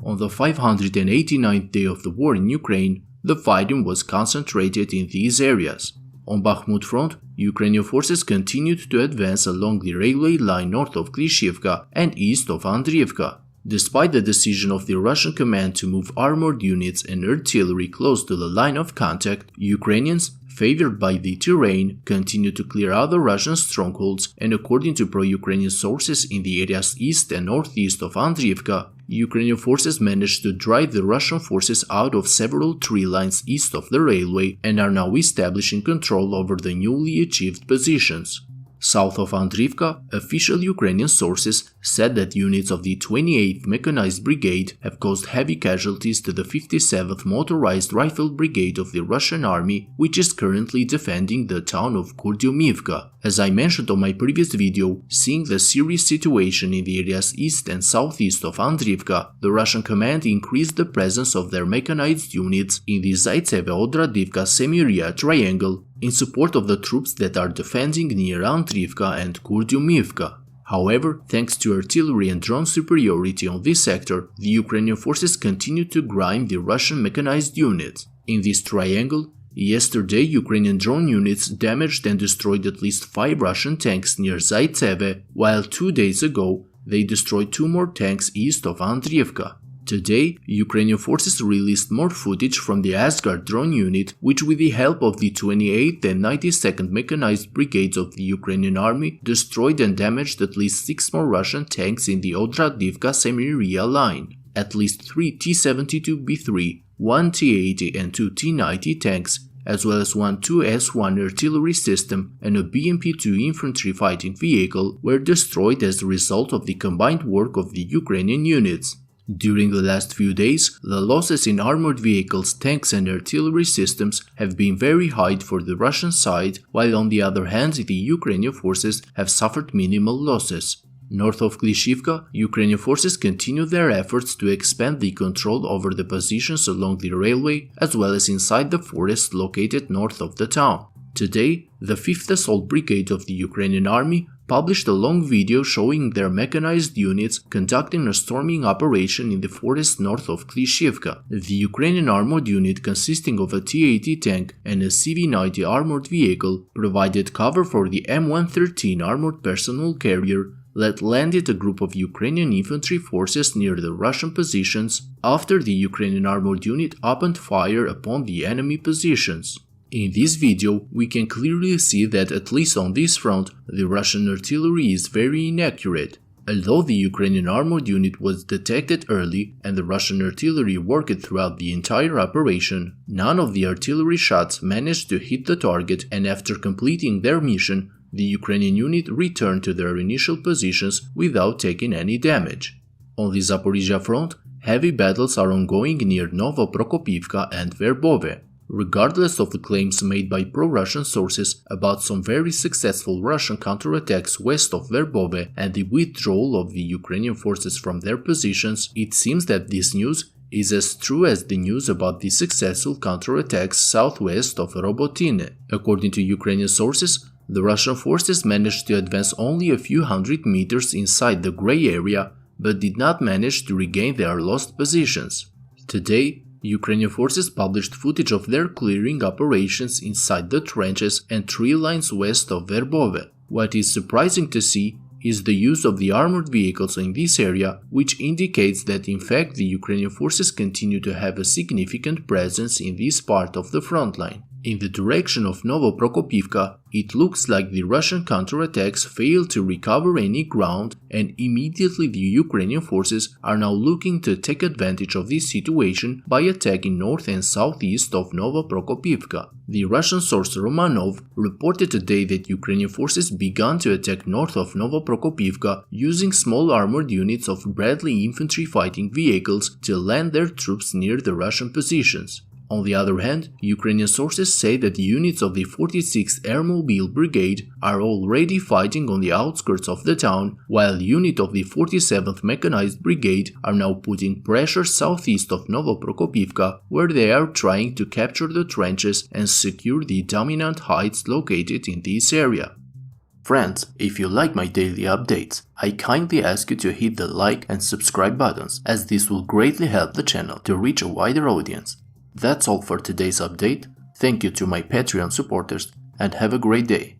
On the 589th day of the war in Ukraine, the fighting was concentrated in these areas. On Bakhmut front, Ukrainian forces continued to advance along the railway line north of Klishchiivka and east of Andriivka. Despite the decision of the Russian command to move armored units and artillery close to the line of contact, Ukrainians, favored by the terrain, continued to clear other Russian strongholds, and according to pro-Ukrainian sources in the areas east and northeast of Andriivka, Ukrainian forces managed to drive the Russian forces out of several tree lines east of the railway and are now establishing control over the newly achieved positions. South of Andriivka, official Ukrainian sources said that units of the 28th Mechanized Brigade have caused heavy casualties to the 57th Motorized Rifle Brigade of the Russian Army, which is currently defending the town of Counterattacks. As I mentioned on my previous video, seeing the serious situation in the areas east and southeast of Andriivka, the Russian command increased the presence of their mechanized units in the Zaporizhzhia-Odradivka-Semyria triangle in support of the troops that are defending near Andriivka and Counterattacks. However, thanks to artillery and drone superiority on this sector, the Ukrainian forces continued to grind the Russian mechanized units. In this triangle, yesterday Ukrainian drone units damaged and destroyed at least 5 Russian tanks near Zaitsev, while 2 days ago they destroyed 2 more tanks east of Andriivka. Today, Ukrainian forces released more footage from the Asgard drone unit, which with the help of the 28th and 92nd Mechanized Brigades of the Ukrainian Army destroyed and damaged at least 6 more Russian tanks in the Odradivka-Semyria line. At least 3 T-72B3, 1 T-80 and 2 T-90 tanks, as well as one 2S-1 artillery system and a BMP-2 infantry fighting vehicle were destroyed as a result of the combined work of the Ukrainian units. During the last few days, the losses in armored vehicles, tanks and artillery systems have been very high for the Russian side, while on the other hand the Ukrainian forces have suffered minimal losses. North of Klishchiivka, Ukrainian forces continue their efforts to expand the control over the positions along the railway as well as inside the forest located north of the town. Today, the 5th Assault Brigade of the Ukrainian Army published a long video showing their mechanized units conducting a storming operation in the forest north of Klishchiivka. The Ukrainian armored unit, consisting of a T-80 tank and a CV-90 armored vehicle, provided cover for the M113 armored personnel carrier that landed a group of Ukrainian infantry forces near the Russian positions after the Ukrainian armored unit opened fire upon the enemy positions. In this video, we can clearly see that at least on this front, the Russian artillery is very inaccurate. Although the Ukrainian armored unit was detected early and the Russian artillery worked throughout the entire operation, none of the artillery shots managed to hit the target, and after completing their mission, the Ukrainian unit returned to their initial positions without taking any damage. On the Zaporizhzhia front, heavy battles are ongoing near Novoprokopivka and Verbove. Regardless of the claims made by pro-Russian sources about some very successful Russian counterattacks west of Verbove and the withdrawal of the Ukrainian forces from their positions, it seems that this news is as true as the news about the successful counterattacks southwest of Robotine. According to Ukrainian sources, the Russian forces managed to advance only a few hundred meters inside the gray area, but did not manage to regain their lost positions. Today, Ukrainian forces published footage of their clearing operations inside the trenches and tree lines west of Verbove. What is surprising to see is the use of the armored vehicles in this area, which indicates that in fact the Ukrainian forces continue to have a significant presence in this part of the front line. In the direction of Novoprokopivka, it looks like the Russian counterattacks failed to recover any ground, and immediately the Ukrainian forces are now looking to take advantage of this situation by attacking north and southeast of Novoprokopivka. The Russian source Romanov reported today that Ukrainian forces began to attack north of Novoprokopivka using small armored units of Bradley infantry fighting vehicles to land their troops near the Russian positions. On the other hand, Ukrainian sources say that units of the 46th Airmobile Brigade are already fighting on the outskirts of the town, while units of the 47th Mechanized Brigade are now putting pressure southeast of Novoprokopivka, where they are trying to capture the trenches and secure the dominant heights located in this area. Friends, if you like my daily updates, I kindly ask you to hit the like and subscribe buttons, as this will greatly help the channel to reach a wider audience. That's all for today's update. Thank you to my Patreon supporters and have a great day.